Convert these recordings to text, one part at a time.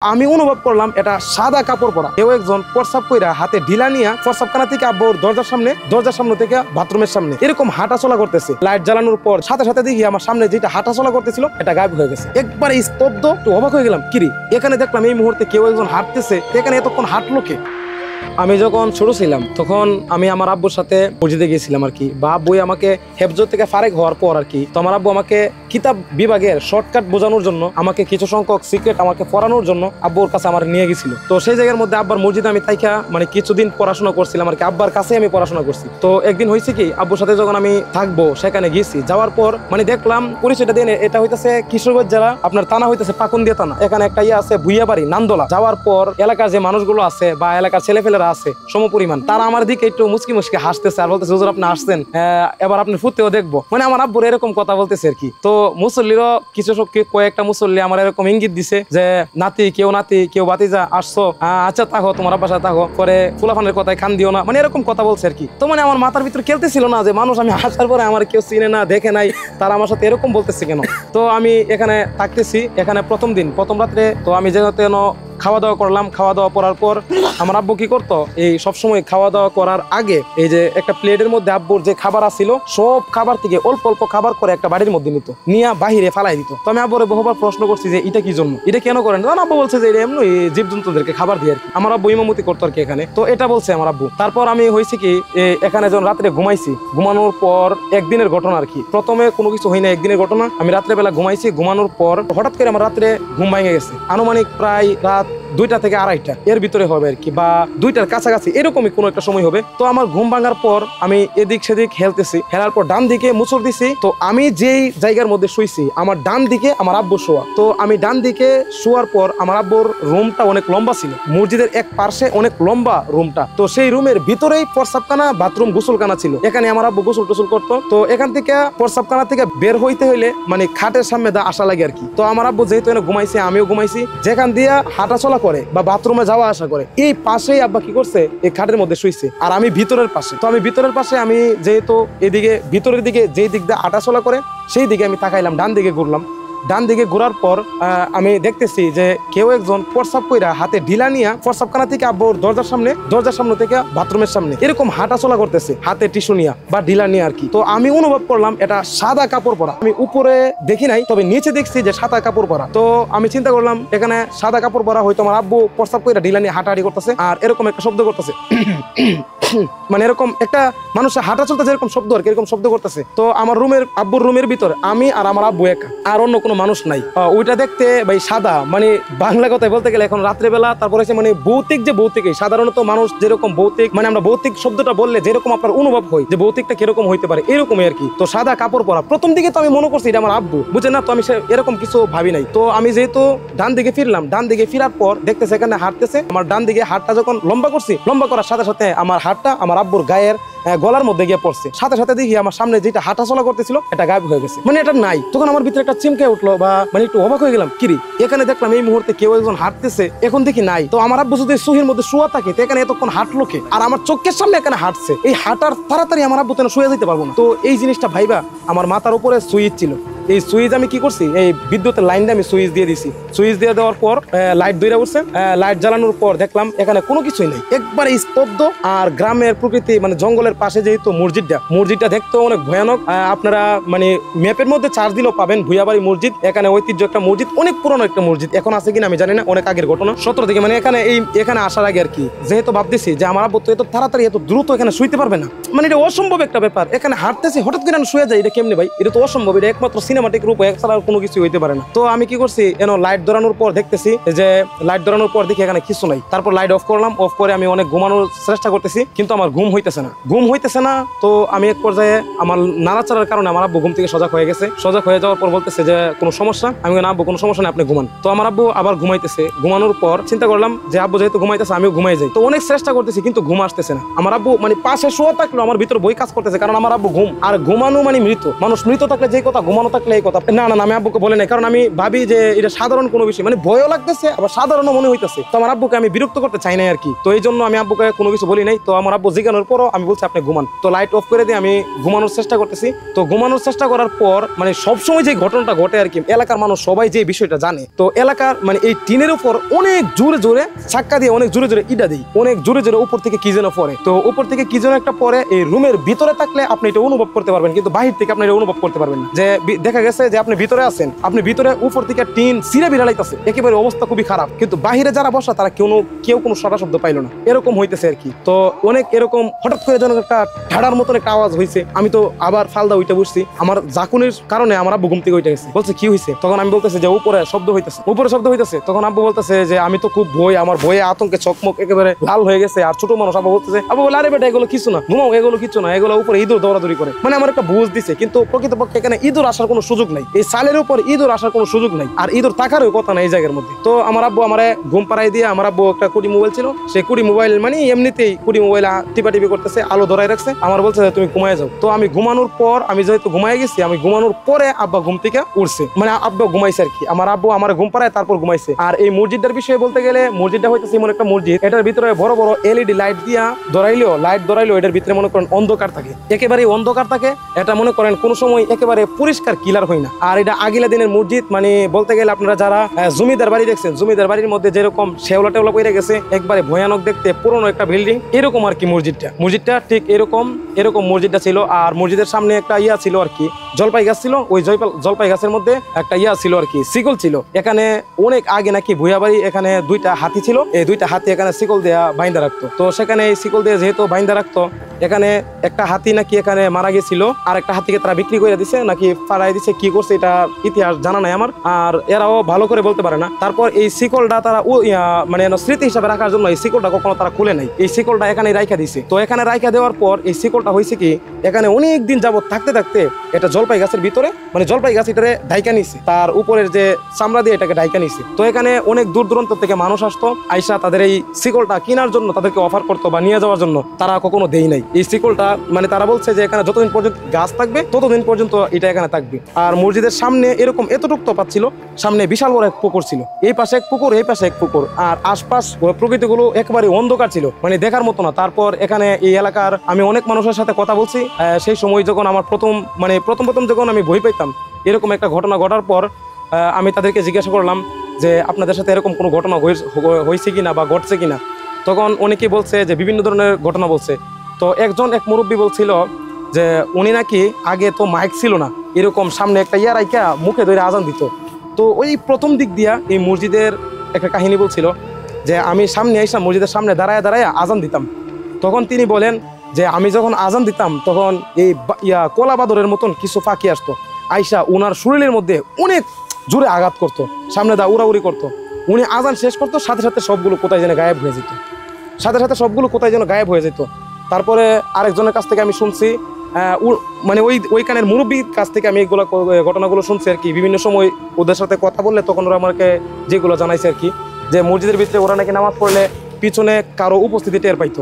আমি অনুভব করলাম এটা সাদা কাপড় পরা কেউ একজন প্রস্রাব কইরা হাতে ঢিলা নিয়ে প্রস্রাবখানা থেকে আব্বুর দরজার সামনে থেকে বাথরুমের সামনে এরকম হাঁটা চলা করতেছে। লাইট জ্বালানোর পর সাথে সাথে দেখি আমার সামনে যেটা হাঁটা চলা করতেছিল এটা গায়েব হয়ে গেছে। একবারে স্তব্ধ, একটু অবাক হয়ে গেলাম, কিরে এখানে দেখলাম এই মুহূর্তে কেউ একজন হাঁটতেছে, এখানে এতক্ষণ হাঁটলো কে? আমি যখন ছোট ছিলাম তখন আমি আমার আব্বুর সাথে মসজিদে গিয়েছিলাম আর কি, বা আব্বুই আমাকে হেফজ থেকে ফারেক হওয়ার পর আর কি, তো আমার আব্বু আমাকে কিতাব বিভাগের শর্টকাট বোঝানোর জন্য আমাকে কিছু সংখ্যক সিক্রেট আমাকে পড়ানোর জন্য আব্বুর কাছে আমার নিয়ে গেছিল। তো সেই জায়গার মধ্যে আব্বার মসজিদে আমি তাইকা মানে কিছুদিন পড়াশোনা করছিলাম আর কি, আব্বার কাছে আমি পড়াশোনা করছি। তো একদিন হয়েছে কি, আব্বুর সাথে যখন আমি থাকবো সেখানে গেছি, যাওয়ার পর মানে দেখলাম পরিচয়টা দিয়ে এটা হইতেছে কিশোরগঞ্জ জেলা, আপনার থানা হইতেছে পাকুন্দিয়া থানা। এখানে একটা ইয়ে আছে ভুইয়াবাড়ি নান্দোলা। যাওয়ার পর এলাকার যে মানুষগুলো আছে বা এলাকার ছেলেফেলেরা আছে সমপরিমাণ, তারা আমার দিকে একটু মুচকি মুচকি হাসতেছে আর বলতেছে, হুজুর আপনি আসছেন, এবার আপনি ফুতেও দেখবো, মানে আমার আব্বুর এরকম কথা বলতেছে আর কি। তো মুসল্লিরও কিছু কয়েকটা মুসল্লি আমার এরকম ইঙ্গিত দিছে যে নাতি কেউ বাতিজা আসছো, আচ্ছা থাকো তোমার আব্বার সাথে থাকো, পরে ফুলাফানের কথায় খান দিও না, মানে এরকম কথা বলছে আর কি। তো মানে আমার মাথার ভিতরে খেলতেছিল না যে মানুষ আমি আসার পরে আমার কেউ চিনে না দেখে নাই, তারা আমার সাথে এরকম বলতেছে কেন। তো আমি এখানে থাকতেছি, এখানে প্রথম রাত্রে তো আমি যেন খাওয়া দাওয়া করলাম। খাওয়া দাওয়া করার পর আমার আব্বু কি করতো, এই সবসময় খাওয়া দাওয়া করার আগে এই যে একটা প্লেটের মধ্যে আব্বুর যে খাবার আসছিল সব খাবার থেকে অল্প অল্প খাবার করে একটা বাড়ির মধ্যে নিত, নিয়ে বাহিরে ফালাই দিত। তো আমি আব্বুরে বহুবার প্রশ্ন করছি যে এটা কি জন্য, এটা কেন করেন? তখন আব্বু বলছে যে এমনি জীবজন্তুদেরকে খাবার দিয়ে আর কি। আমার আব্বু ইমামতি করতো আর কি এখানে, তো এটা বলছে আমার আব্বু। তারপর আমি হয়েছে কি, এখানে যখন রাত্রে ঘুমাইছি, ঘুমানোর পর একদিনের ঘটনা আর কি, প্রথমে কোনো কিছু হয় না, একদিনের ঘটনা। আমি রাত্রেবেলা ঘুমাইছি, ঘুমানোর পর হঠাৎ করে আমার রাত্রে ঘুম ভেঙে গেছে। আনুমানিক প্রায় রাত 2টা থেকে 2:30 এর ভিতরে হবে আর কি, বা 2টার কাছাকাছি এরকমই কোনো একটা সময় হবে। তো আমার ঘুম ভাঙার পর আমি এদিক সেদিক হেলতেছি, হেলার পর ডান দিকে মুচড় দিছি। তো আমি যেই জায়গার মধ্যে শুইছি আমার ডান দিকে আমার আব্বু শোয়া। তো আমি ডান দিকে শোয়ার পর আমার আব্বুর রুমটা অনেক লম্বা ছিল, মসজিদের এক পাশে অনেক লম্বা রুমটা। তো সেই রুমের ভিতরেই প্রস্রাবখানা, বাথরুম, গোসলখানা ছিল। এখানে আমার আব্বু গোসল টোসল করতো। তো এখান থেকে প্রস্রাবখানা থেকে বের হইতে হইলে মানে খাটের সামনে আসা লাগে আর কি। তো আমার আব্বু যেহেতু এনে ঘুমাইছে, আমিও ঘুমাইছি, যেখান দিয়ে হাঁটা চলা করে বা বাথরুমে যাওয়া আসা করে এই পাশেই আব্বা কি করছে, এই খাটের মধ্যে শুইছে আর আমি ভিতরের পাশে। তো আমি ভিতরের পাশে, আমি যেহেতু এদিকে ভিতরের দিকে যেই দিক দিয়ে হাঁটা চলা করে সেই দিকে আমি তাকাইলাম, ডান দিকে ঘুরলাম। ডান দিকে ঘোরার পর আমি দেখতেছি যে কেউ একজন প্রস্রাব কইরা হাতে ঢিলা নিয়ে প্রস্রাবখানা থেকে আব্বুর দরজার সামনে থেকে বাথরুমের সামনে এরকম হাঁটা চলা করতেছে, হাতে টিস্যু নিয়ে বা ঢিলা নিয়ে আর কি। তো আমি অনুভব করলাম এটা সাদা কাপড় পরা। আমি উপরে দেখি নাই, তবে নিচে দেখছি যে সাদা কাপড় পরা। তো আমি চিন্তা করলাম এখানে সাদা কাপড় পরা, হয়তো আমার আব্বু প্রস্রাব কইরা ঢিলা নিয়ে হাঁটাহাঁটি করতেছে আর এরকম একটা শব্দ করতেছে, মানে এরকম একটা মানুষের হাঁটা চলতেছে এরকম শব্দ আর কি, এরকম শব্দ করতেছে। তো আমার আব্বুর রুমের ভিতর আমি আর আমার আব্বু একা, আর অন্য কোনো মানুষ নাই। ওইটা দেখতে ভাই সাদা, মানে বাংলা কথায় বলতে গেলে এখন রাত্রেবেলা, তারপরে মানে ভৌতিক, যে ভৌতিক সাধারণত মানুষ যেরকম ভৌতিক, মানে আমরা ভৌতিক শব্দটা বললে যেরকম আপনার অনুভব হয় যে ভৌতিকটা কিরকম হইতে পারে এরকমই আর কি। তো সাদা কাপড় পরা, প্রথম দিকে তো আমি মনে করছি এটা আমার আব্বু, বুঝে না, তো আমি এরকম কিছু ভাবি নাই। তো আমি যেহেতু ডান দিকে ফিরলাম, ডান দিকে ফিরার পর দেখতেছে এখানে হাঁটতেছে। আমার ডান দিকে হাতটা যখন লম্বা করছি, লম্বা করার সাথে সাথে আমার হাতটা আমার আব্বুর গায়ের গলার মধ্যে গিয়ে পড়ছে। সাথে সাথে দেখি আমার সামনে যেটা হাঁটা চলা করতেছিল এটা গায়েব হয়ে গেছে, মানে এটা নাই। তখন আমার ভিতরে একটা চিমকে উঠলো, বা মানে একটু অবাক হয়ে গেলাম, কিরি এখানে দেখলাম এই মুহূর্তে কেউ একজন হাঁটতেছে, এখন দেখি নাই। তো আমার আব্বু যদি সুহির মধ্যে শুয়া থাকে তো এখানে এতক্ষণ হাঁটলো কে? আর আমার চোখের সামনে এখানে হাঁটছে, এই হাঁটার তাড়াতাড়ি আমার আব্বু তেন শুয়ে যেতে পারবো না। তো এই জিনিসটা ভাইবা আমার মাথার উপরে সুইচ ছিল, এই সুইচ আমি কি করছি, এই বিদ্যুতের লাইনটা আমি সুইচ দিয়ে দিছি। সুইচ দিয়ে দেওয়ার পর লাইট ধরে উঠছে, লাইট জ্বালানোর পর দেখলাম এখানে কোনো কিছুই নেই, একবারে স্তব্ধ। আর গ্রামের প্রকৃতি, মানে জঙ্গলের পাশে যেহেতু মসজিদটা দেখতেও অনেক ভয়ানক। আপনারা মানে ম্যাপের মধ্যে চার্জ দিলেও পাবেন ভুইয়াবাড়ি মসজিদ। এখানে ঐতিহ্য একটা মসজিদ, অনেক পুরনো একটা মসজিদ, এখন আছে কিনা আমি জানি না, অনেক আগের ঘটনা, 17 থেকে, মানে এখানে আসার আগে আর কি। যেহেতু ভাবতেছি যে আমার আব্বু তো এত তাড়াতাড়ি এত দ্রুত এখানে শুইতে পারবে না, মানে এটা অসম্ভব একটা ব্যাপার। এখানে হাঁটতেছি হঠাৎ করে শুয়ে যায়, এটা কেমনি ভাই? এটা তো অসম্ভব, এটা একমাত্র সিনেমাটিক রূপ, এছাড়া কোনো কিছু হইতে পারে না। তো আমি কি করছি, লাইট ধরানোর পর দেখতেছি যে লাইট ধরানোর পর দেখি এখানে কিছু নাই। তারপর লাইট অফ করলাম, অফ করে আমি অনেক ঘুমানোর চেষ্টা করতেছি, কিন্তু আমার ঘুম হইতেছে না। তো আমি এক পর্যায়ে আমার নাড়াচাড়ার কারণে আমার আব্বু ঘুম থেকে সজাগ হয়ে গেছে। সজাগ হয়ে যাওয়ার পর বলতেছে যে কোনো সমস্যা? আমি না আব্বু কোনো সমস্যা নেই, আপনি ঘুমান। তো আমার আব্বু আবার ঘুমাইতেছে। ঘুমানোর পর চিন্তা করলাম যে আব্বু যেহেতু ঘুমাইতেছে আমিও ঘুমাই যাই। তো অনেক চেষ্টা করতেছি কিন্তু ঘুম আসতেছে না। আমার আব্বু মানে পাশে শোয়া থাকলেও আমার ভিতর বই কাজ করতেছে, কারণ আমার আব্বু ঘুম, আর ঘুমানো মানে মৃত মানুষ। মৃত থাকলে যে কথা, ঘুমানো থাকলে এই কথা না। আমি আব্বুকে বলে নাই, কারণ আমি ভাবি যে এটা সাধারণ কোনো বিষয়, মানে ভয়ও লাগতেছে আবার সাধারণও মনে হইতেছে। তো আমার আব্বুকে আমি বিরক্ত করতে চাই নাই আর কি। তো এই জন্য আমি আব্বুকে কোনো কিছু বলি নাই। তো আমার আব্বু জিজ্ঞানোর পরও আমি বলছি আপনি ঘুমান। তো লাইট অফ করে দিয়ে আমি ঘুমানোর চেষ্টা করতেছি। তো ঘুমানোর চেষ্টা করার পর মানে সবসময় যে ঘটনাটা ঘটে আর কি, এলাকার মানুষ সবাই যে বিষয়টা জানে। তো এলাকার মানে এই টিনের উপর অনেক জোরে জোরে চাক্কা দিয়ে অনেক জোরে জোরে ইটা দিই, অনেক জোরে জোরে উপর থেকে কি যেন পড়ে। তো উপর থেকে কি যেন একটা পরে, এই রুমের ভিতরে থাকলে আপনি এটা অনুভব করতে পারবেন, কিন্তু বাহির থেকে আপনি এটা অনুভব করতে পারবেন না। যে দেখা গেছে যে আপনি ভিতরে আছেন, আপনি ভিতরে উপর থেকে টিন ছিঁড়ে বিড়ালাইতেছে, একেবারে অবস্থা খুবই খারাপ, কিন্তু বাহিরে যারা বসা তারা কেউ কোনো সারা শব্দ পাইলো না, এরকম হইতেছে আর কি। তো অনেক এরকম হঠাৎ করে যেন একটা ঠাডার মতন একটা আওয়াজ হয়েছে। আমি তো আবার ফালদা উঠে বসছি, আমার জাকুনের কারণে আমার আব্বু ঘুম থেকে উঠে গেছে। বলছে কি হয়েছে? তখন আমি বলতেছি যে উপরে শব্দ হইতেছে। তখন আব্বু বলতেছে যে আমি তো খুব ভয়, আমার ভয়ে আতঙ্কে চকমক একেবারে লাল হয়ে গেছে। আর ছোট মানুষ আব্বু বলতেছে, আব্বু বলে আরে বেটা এগুলো কিছু না, ঘুমাও, এগুলো কিছু না, এগুলো উপরে ইঁদুর দৌড়াদৌড়ি করে। মানে আমার একটা বুঝ দিছে, কিন্তু প্রকৃতপক্ষে এখানে ইঁদুর আসার কোনো সুযোগ নাই, এই সালের উপর ইঁদুর আসার কোনো সুযোগ নাই, আর ইঁদুর থাকারও কথা নাই এই জায়গার মধ্যে। তো আমার আব্বু আমারে ঘুম পাড়াই দিয়ে, আমার আব্বু একটা কুড়ি মোবাইল ছিল, সেই কুড়ি মোবাইল মানে এমনিতেই কুড়ি মোবাইল টিপা করতেছে, আলো ধরাই রাখছে। আমার বলছে তুমি ঘুমায় যাও। তো আমি ঘুমানোর পর, আমি যেহেতু ঘুমাই গেছি, আমি ঘুমানোর পরে আব্বা ঘুম থেকে উঠছে, মানে আব্বা ঘুমাইছে আর কি। আমার আব্বু আমার ঘুম পাড়ায় তারপর ঘুমাইছে। আর এই মসজিদটার বিষয়ে বলতে গেলে, মসজিদটা হইতেছে এমন একটা মসজিদ, এটার ভিতরে বড় বড় এলইডি লাইট দিয়া ধরাইলেও এটার ভিতরে মনে করেন অন্ধকার থাকে, একেবারে অন্ধকার থাকে। এটা মনে করেন কোন সময় একেবারে পরিষ্কার ক্লিয়ার হয় না। আর এটা আগিলা দিনের মসজিদ, মানে বলতে গেলে আপনারা যারা জমিদার বাড়ি দেখছেন, জমিদার বাড়ির মধ্যে যেরকম শেওলা টেওলা পড়ে গেছে, একবারে ভয়ানক দেখতে পুরনো একটা বিল্ডিং, এরকম আর কি মসজিদটা ঠিক এরকম মসজিদটা ছিল। আর মসজিদের সামনে একটা ইয়া ছিল আর কি, জলপাই গাছ ছিল। ওই জলপাই গাছের মধ্যে একটা ইয়া ছিল আর কি, শিকল ছিল। এখানে অনেক আগে নাকি ভুয়া বাড়ি, এখানে দুইটা হাতি ছিল, এই দুইটা হাতি এখানে শিকল দেয়া বাইন্দা রাখতো। তো সেখানে এই শিকল দিয়ে যেহেতু বাইন্দা রাখতো, এখানে একটা হাতি নাকি এখানে মারা গেছিল, আর একটা হাতিকে তারা বিক্রি করে দিছে নাকি ফাড়াই দিছে, কি করছে এটা ইতিহাস জানা নাই আমার, আর এরাও ভালো করে বলতে পারে না। তারপর এই শিকলটা তারা মানে স্মৃতি হিসাবে রাখার জন্য এই শিকলটা কখনো তারা খুলে নাই, এই শিকলটা এখানে রাইখা দিছে। তো এখানে রাইখা দেওয়ার পর এই শিকলটা হয়েছে কি, এখানে অনেক দিন যাবত থাকতে থাকতে এটা জলপাই গাছের ভিতরে, মানে জলপাই গাছ এটারে ঢাইকা নিছে, তার উপরের যে চামড়া দিয়ে এটাকে ঢাইকা নিছে। তো এখানে অনেক দূর দূরান্ত থেকে মানুষ আসতো, আইসা তাদের এই শিকলটা কেনার জন্য তাদেরকে অফার করতো বা নিয়ে যাওয়ার জন্য, তারা কখনো দেই নাই এই শিকলটা। মানে তারা বলছে যে এখানে যতদিন পর্যন্ত গাছ থাকবে ততদিন পর্যন্ত এটা এখানে থাকবে। আর মসজিদের সামনে এরকম এতটুক তফাৎ ছিল, সামনে বিশাল বড় এক পুকুর ছিল, এই পাশে এক পুকুর, এই পাশে এক পুকুর, আর আশপাশ প্রকৃতিগুলো একেবারে অন্ধকার ছিল, মানে দেখার মতো না। তারপর এখানে এই এলাকার আমি অনেক মানুষের সাথে কথা বলছি, সেই সময় যখন আমার প্রথম যখন আমি ভয় পাইতাম, এরকম একটা ঘটনা ঘটার পর আমি তাদেরকে জিজ্ঞাসা করলাম যে আপনাদের সাথে এরকম কোনো ঘটনা হয়েছে কিনা বা ঘটছে কিনা। তখন অনেকেই বলছে যে বিভিন্ন ধরনের ঘটনা বলছে। তো এক মুরব্বী বলছিল যে উনি নাকি আগে তো মাইক ছিল না, এরকম সামনে একটা ইয়া রাইখা মুখে ধরে আজান দিত। তো ওই প্রথম দিক দিয়া এই মসজিদের একটা কাহিনী বলছিল যে আমি সামনে আইসা মসজিদের সামনে দাঁড়ায় আজান দিতাম। তখন তিনি বলেন যে আমি যখন আজান দিতাম তখন এই কলা বাদরের মতন কিছু পাখি আসতো, আইসা ওনার শরীরের মধ্যে অনেক জোরে আঘাত করতো, সামনে উড়াউড়ি করতো। উনি আজান শেষ করতো, সাথে সাথে সবগুলো কোথায় যেন গায়েব হয়ে যেত। তারপরে আরেকজনের কাছ থেকে আমি শুনছি, মানে ওই কানের মুরব্বীর কাছ থেকে আমি এইগুলো ঘটনাগুলো শুনছি আর কি। বিভিন্ন সময় ওদের সাথে কথা বললে তখন ওরা আমাকে যেগুলো জানাইছে আর কি, যে মসজিদের ভিতরে ওরা নাকি নামাজ পড়লে পিছনে কারো উপস্থিতি টের পাইতো,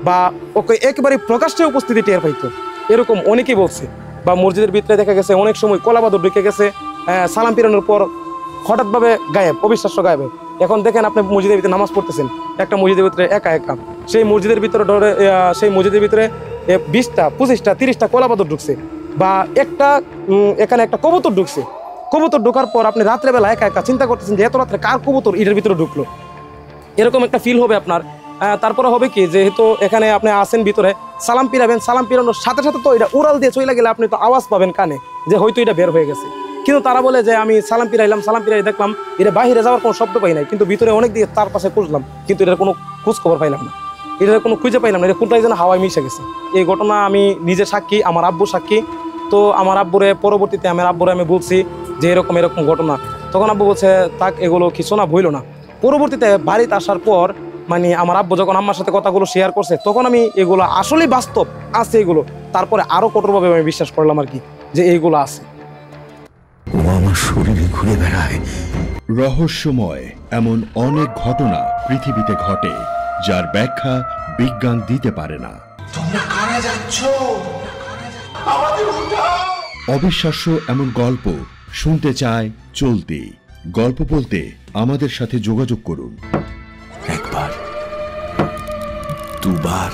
বা ওকে একেবারে প্রকাশ্যে উপস্থিতি টের পাইতো, এরকম অনেকেই বলছে। বা মসজিদের ভিতরে দেখা গেছে অনেক সময় কলাবাদর ঢুকে গেছে, সালাম পিরানোর পর হঠাৎভাবে গায়েব, অবিশ্বাস্য গায়েব। এখন দেখেন আপনি মসজিদের ভিতরে নামাজ পড়তেছেন, একটা মসজিদের ভিতরে একা সেই মসজিদের ভিতরে 20টা 25টা 30টা কলাবাদর ঢুকছে, বা এখানে একটা কবুতর ঢুকছে। কবুতর ঢোকার পর আপনি রাত্রেবেলা একা চিন্তা করতেছেন যে এত রাত্রে কার কবুতর এটার ভিতরে ঢুকলো, এরকম একটা ফিল হবে আপনার। তারপরে হবে কি, যেহেতু এখানে আপনি আসেন ভিতরে, সালাম পিরাবেন, সালাম পিরানোর সাথে সাথে তো এটা উড়াল দিয়ে চলে গেলে আপনি তো আওয়াজ পাবেন কানে যে হয়তো এটা বের হয়ে গেছে। কিন্তু তারা বলে যে আমি সালাম পিরাই দেখলাম এটা বাহিরে যাওয়ার কোনো শব্দ পাই নাই, কিন্তু ভিতরে অনেক দিকে তার পাশে খুঁজলাম, কিন্তু এটার কোনো খোঁজ খবর পাইলাম না, এটার কোনো খুঁজে পাইলাম না, এটা কোনটাই যেন হাওয়ায় মিশে গেছে। এই ঘটনা আমি নিজে সাক্ষী, আমার আব্বু সাক্ষী। তো আমার আব্বুরে পরবর্তীতে আমি বলছি যে এরকম ঘটনা। তখন আব্বু বলছে তাক এগুলো কিছু না, ভইল না। পরবর্তীতে বাড়িতে আসার পর মানে আমার আব্বু যখন আম্মার সাথে কথাগুলো শেয়ার করছে, তখন আমি এগুলো আসলেই বাস্তব আছে এগুলো, তারপরে আরো কঠোরভাবে আমি বিশ্বাস করলাম আর কি যে এইগুলো আছে। ও আমার শরীরে ঘুরে বেড়ায়। রহস্যময় এমন অনেক ঘটনা পৃথিবীতে ঘটে যার ব্যাখ্যা বিজ্ঞান দিতে পারে না। তোমরা কারা যাচ্ছ? আমাদের উঠাও। অবিশ্বাস্য এমন গল্প শুনতে চায় চলতি গল্প বলতে আমাদের সাথে যোগাযোগ করুন। একবার, দুবার,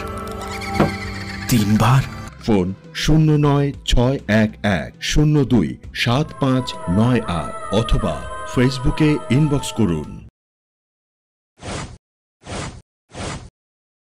3 বার। ফোন 0961102759 অথবা ফেসবুকে ইনবক্স করুন।